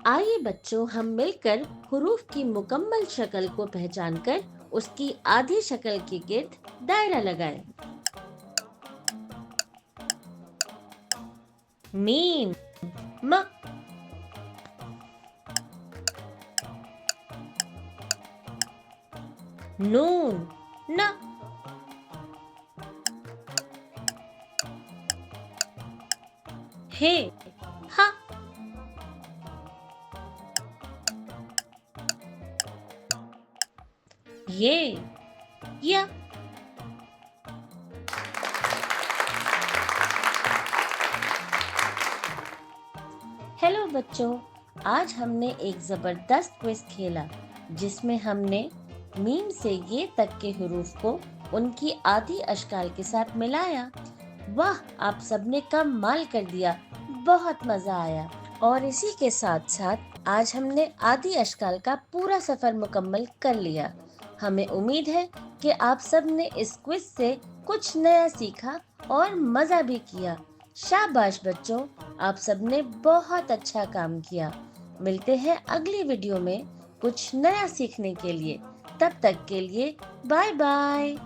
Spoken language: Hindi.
आइए बच्चों, हम मिलकर हुरूफ की मुकम्मल शक्ल को पहचानकर उसकी आधी शक्ल के गिर्द दायरा लगाएं। मीम म, नून न, हे हा, ये या। हेलो बच्चों, आज हमने एक जबरदस्त क्विज खेला जिसमें हमने मीम से ये तक के हुरूफ को उनकी आधी अशकाल के साथ मिलाया। वाह, आप सबने कमाल कर दिया, बहुत मजा आया। और इसी के साथ साथ आज हमने आधी अशकाल का पूरा सफर मुकम्मल कर लिया। हमें उम्मीद है कि आप सब ने इस क्विज से कुछ नया सीखा और मजा भी किया। शाबाश बच्चों, आप सबने बहुत अच्छा काम किया। मिलते हैं अगली वीडियो में कुछ नया सीखने के लिए। तब तक के लिए बाय बाय।